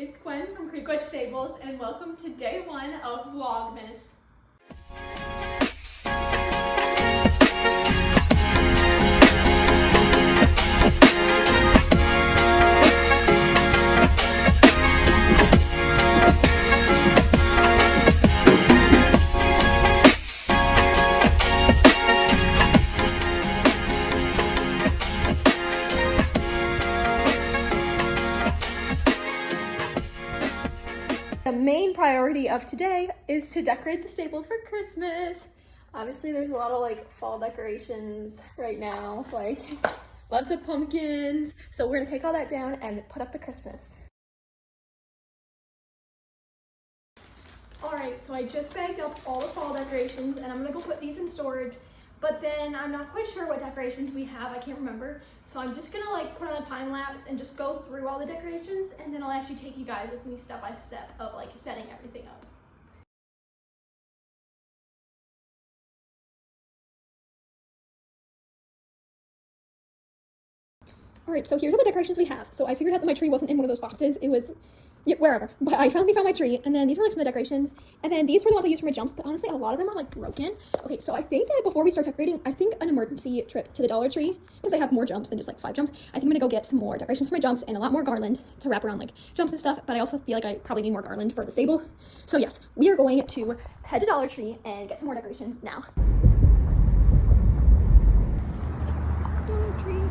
it's Gwen from Creekwood Stables, and welcome to day 1 of VLOGMAS. The main priority of today is to decorate the stable for Christmas. Obviously there's a lot of like fall decorations right now, like lots of pumpkins. So we're gonna take all that down and put up the Christmas. Alright, so I just bagged up all the fall decorations and I'm gonna go put these in storage, but then I'm not quite sure what decorations we have, I can't remember. So I'm just gonna like put on a time lapse and just go through all the decorations, and then I'll actually take you guys with me step by step of like setting everything up. Alright, so here's all the decorations we have. So I figured out that my tree wasn't in one of those boxes. It was wherever, but I finally found my tree, and then these were like some of the decorations, and then these were the ones I used for my jumps, but honestly a lot of them are like broken. Okay, so I think that before we start decorating, I think an emergency trip to the Dollar Tree, because I have more jumps than just like 5 jumps. I think I'm gonna go get some more decorations for my jumps and a lot more garland to wrap around like jumps and stuff, but I also feel like I probably need more garland for the stable. So yes, we are going to head to Dollar Tree and get some more decorations now. Dollar Tree.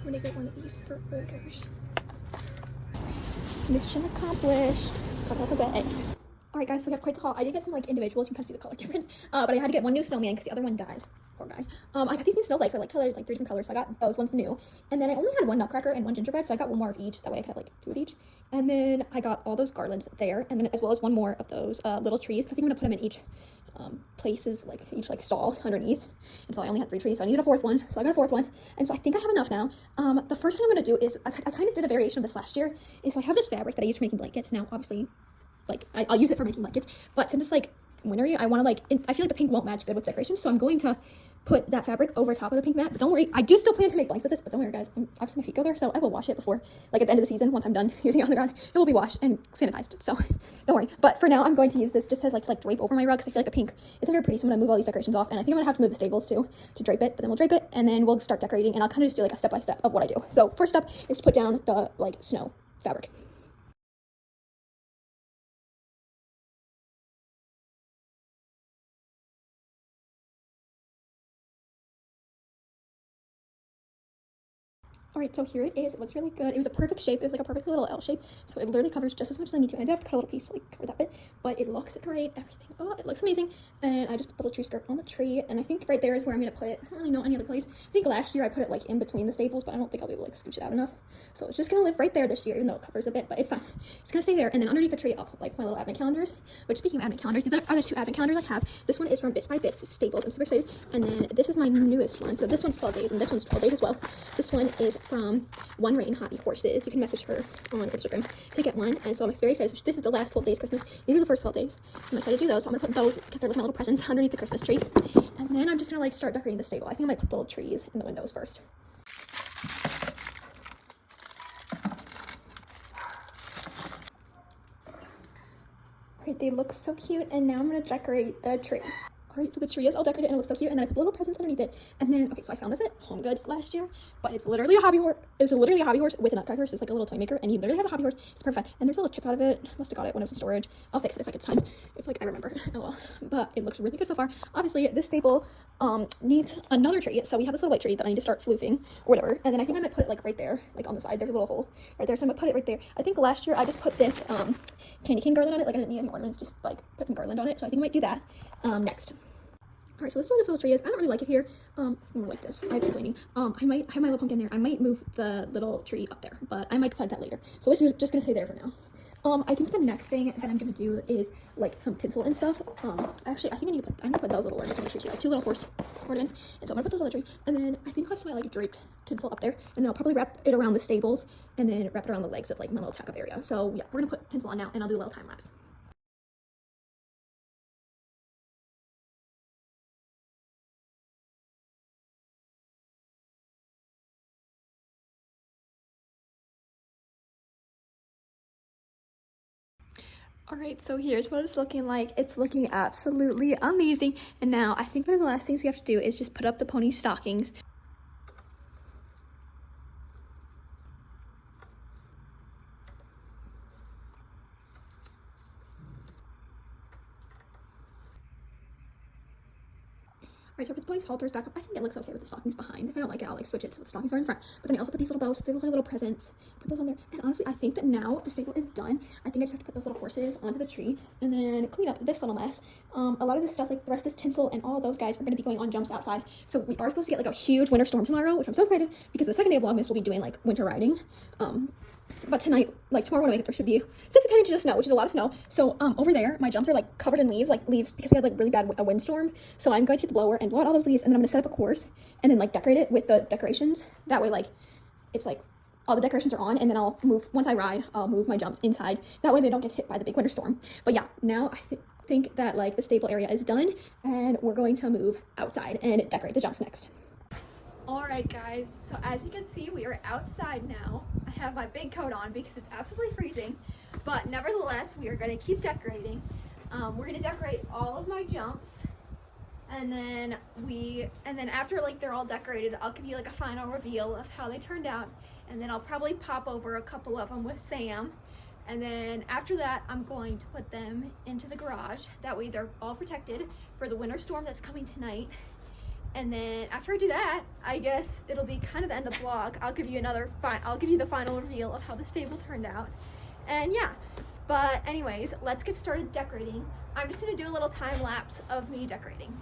I'm gonna get one of these for orders. Mission accomplished. Got all the bags. Alright guys, so we have quite the haul. I did get some like individuals, you can kind of see the color difference. But I had to get one new snowman because the other one died. Poor guy. I got these new snowflakes. I like colors, like 3 different colors, so I got those ones new. And then I only had one nutcracker and one gingerbread, so I got one more of each. That way I could have like 2 of each. And then I got all those garlands there, and then as well as one more of those little trees. I think I'm gonna put them in each places, like each like stall underneath. And so I only had 3 trees, so I needed a 4th one. So I got a 4th one, and so I think I have enough now. The first thing I'm gonna do is I kind of did a variation of this last year. Is so I have this fabric that I use for making blankets. Now obviously, like I'll use it for making blankets, but since it's like wintry, I want to like I feel like the pink won't match good with decorations, so I'm going to put that fabric over top of the pink mat. But don't worry, I do still plan to make blanks with this, but don't worry guys, obviously my feet go there, so I will wash it before, like at the end of the season, once I'm done using it on the ground, it will be washed and sanitized, so don't worry. But for now, I'm going to use this just as like to like drape over my rug, because I feel like the pink isn't very pretty, so I'm gonna move all these decorations off, and I think I'm gonna have to move the stables too to drape it, but then we'll drape it, and then we'll start decorating, and I'll kind of just do like a step-by-step of what I do. So first step is to put down the like snow fabric. Alright, so here it is. It looks really good. It was a perfect shape. It was like a perfect little L shape. So it literally covers just as much as I need to. And I did have to cut a little piece to like cover that bit. But it looks great. Everything. Oh, it looks amazing. And I just put the little tree skirt on the tree. And I think right there is where I'm going to put it. I don't really know any other place. I think last year I put it like in between the staples, but I don't think I'll be able to like scooch it out enough. So it's just going to live right there this year, even though it covers a bit. But it's fine. It's going to stay there. And then underneath the tree, I'll put like my little advent calendars. Which, speaking of advent calendars, these are the 2 advent calendars I have. This one is from Bits by Bits Staples. I'm super excited. And then this is my newest one. So this one's 12 days and this one's 12 days as well. This one is from One Rain Hobby Horses. You can message her on Instagram to get one, and so I'm very excited. So this is the last 12 days Christmas. These are the first 12 days, so I'm excited to do those. So I'm gonna put those because they're like my little presents underneath the Christmas tree, and then I'm just gonna like start decorating the stable. I think I might put the little trees in the windows first. Alright, they look so cute, and now I'm gonna decorate the tree. Alright, so the tree is all decorated and it looks so cute, and then I put the little presents underneath it. And then, okay, so I found this at Home Goods last year, but it's literally a hobby horse. It's literally a hobby horse with a nutcracker, so it's like a little toy maker, and he literally has a hobby horse. It's perfect. And there's a little chip out of it. Must have got it when it was in storage. I'll fix it if I get time, if like I remember. Oh well. But it looks really good so far. Obviously, this stable needs another tree, so we have this little white tree that I need to start floofing or whatever. And then I think I might put it like right there, like on the side. There's a little hole right there, so I'm gonna put it right there. I think last year I just put this candy cane garland on it. Like I didn't need any ornaments, just like put some garland on it. So I think I might do that next. Alright, so this is what this little tree is. I don't really like it here. More like this. I've been cleaning. I might have my little pumpkin there. I might move the little tree up there, but I might decide that later. So this is just gonna stay there for now. I think the next thing that I'm gonna do is like some tinsel and stuff. Actually, I think I need to put those little ornaments on the tree too, like 2 little horse ornaments. And so I'm gonna put those on the tree. And then I think I'll just like draped tinsel up there. And then I'll probably wrap it around the stables and then wrap it around the legs of like my little tack up area. So yeah, we're gonna put tinsel on now, and I'll do a little time lapse. All right, so here's what it's looking like. It's looking absolutely amazing. And now I think one of the last things we have to do is just put up the pony stockings. Alright, so I put the pony's halters back up. I think it looks okay with the stockings behind. If I don't like it, I'll like switch it to the stockings are in front. But then I also put these little bows, so they look like little presents. Put those on there. And honestly, I think that now the stable is done. I think I just have to put those little horses onto the tree and then clean up this little mess. A lot of this stuff, like the rest of this tinsel and all those guys, are going to be going on jumps outside. So we are supposed to get like a huge winter storm tomorrow, which I'm so excited because the second day of Vlogmas we'll be doing like winter riding. But tonight, like tomorrow when I wake up, there should be 6 to 10 inches of snow, which is a lot of snow. So over there, my jumps are like covered in leaves, because we had like really bad a windstorm. So I'm going to get the blower and blow out all those leaves, and then I'm gonna set up a course and then like decorate it with the decorations. That way, like it's like all the decorations are on, and then I'll move once I ride. I'll move my jumps inside. That way they don't get hit by the big winter storm. But yeah, now I think that like the stable area is done, and we're going to move outside and decorate the jumps next. Alright guys, so as you can see, we are outside now. I have my big coat on because it's absolutely freezing, but nevertheless, we are going to keep decorating. We're going to decorate all of my jumps, and then after like they're all decorated, I'll give you like a final reveal of how they turned out, and then I'll probably pop over a couple of them with Sam, and then after that, I'm going to put them into the garage. That way they're all protected for the winter storm that's coming tonight. And then after I do that, I guess it'll be kind of the end of the vlog. I'll give you the final reveal of how the stable turned out. And yeah, but anyways, let's get started decorating. I'm just gonna do a little time lapse of me decorating.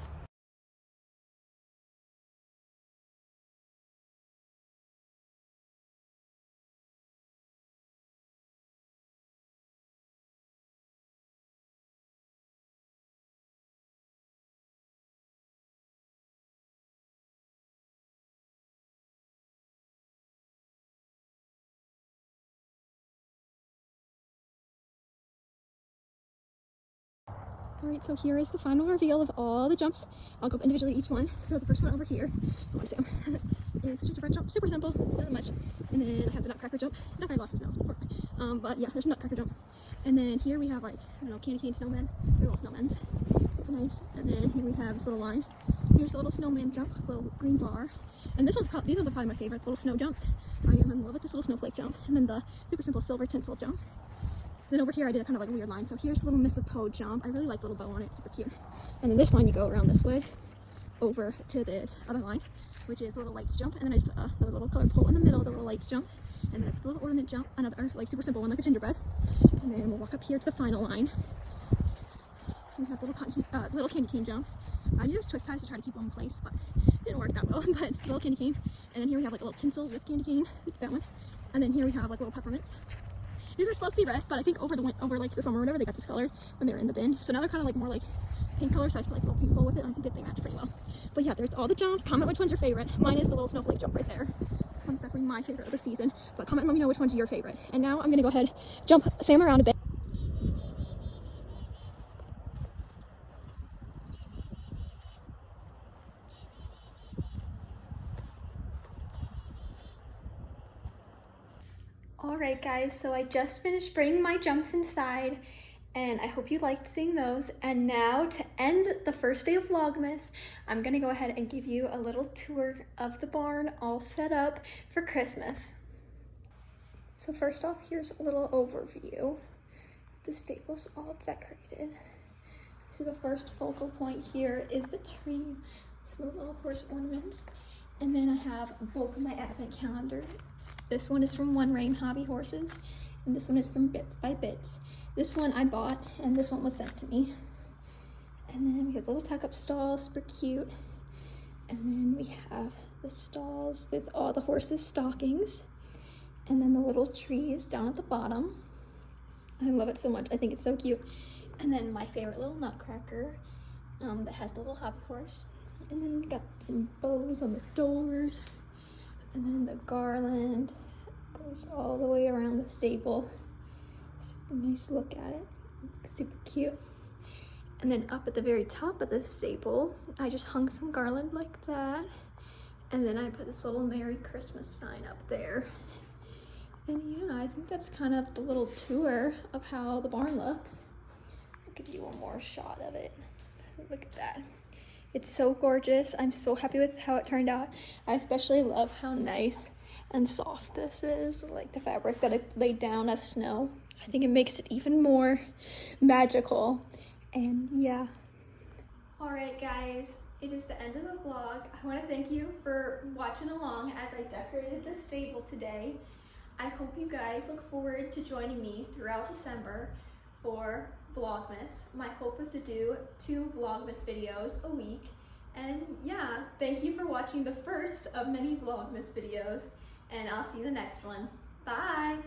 Alright, so here is the final reveal of all the jumps. I'll go individually each one. So the first one over here, I want to zoom, is the gingerbread jump. Super simple, not much. And then I have the nutcracker jump. Definitely lost his nails before. But yeah, there's a nutcracker jump. And then here we have like, I don't know, candy cane snowmen. They're little snowmens. Super nice. And then here we have this little line. Here's a little snowman jump, a little green bar. And these ones are probably my favorite, little snow jumps. I am in love with this little snowflake jump. And then the super simple silver tinsel jump. Then over here I did a kind of like a weird line. So here's a little mistletoe jump. I really like the little bow on it, super cute. And then this line you go around this way over to this other line, which is the little lights jump. And then I just put another little colored pole in the middle of the little lights jump. And then I put the little ornament jump, another like super simple one like a gingerbread. And then we'll walk up here to the final line. We have the little candy cane jump. I used twist ties to try to keep them in place, but it didn't work that well. But little candy cane. And then here we have like a little tinsel with candy cane, that one. And then here we have like little peppermints. These are supposed to be red, but I think over like the summer or whatever, they got discolored when they were in the bin. So now they're kind of like more like pink color, so I just put like a little pink bowl with it. I think they match pretty well. But yeah, there's all the jumps. Comment which one's your favorite. Mine is the little snowflake jump right there. This one's definitely my favorite of the season. But comment and let me know which one's your favorite. And now I'm gonna go ahead, jump Sam around a bit. Alright guys, so I just finished bringing my jumps inside, and I hope you liked seeing those. And now to end the first day of Vlogmas, I'm gonna go ahead and give you a little tour of the barn all set up for Christmas. So first off, here's a little overview. The stable's all decorated. So the first focal point here is the tree, some little horse ornaments. And then I have both of my advent calendars. This one is from One Rain Hobby Horses, and this one is from Bits by Bits. This one I bought, and this one was sent to me. And then we have little tuck-up stalls, super cute. And then we have the stalls with all the horses' stockings. And then the little trees down at the bottom. I love it so much. I think it's so cute. And then my favorite little nutcracker that has the little hobby horse. And then got some bows on the doors. And then the garland goes all the way around the stable. Super nice look at it. Super cute. And then up at the very top of the stable, I just hung some garland like that. And then I put this little Merry Christmas sign up there. And yeah, I think that's kind of the little tour of how the barn looks. I'll give you one more shot of it. Look at that. It's so gorgeous. I'm so happy with how it turned out. I especially love how nice and soft this is, like the fabric that I laid down as snow. I think it makes it even more magical. And yeah. All right, guys. It is the end of the vlog. I want to thank you for watching along as I decorated the stable today. I hope you guys look forward to joining me throughout December for Vlogmas. My hope is to do 2 Vlogmas videos a week. And yeah, thank you for watching the first of many Vlogmas videos, and I'll see you in the next one. Bye!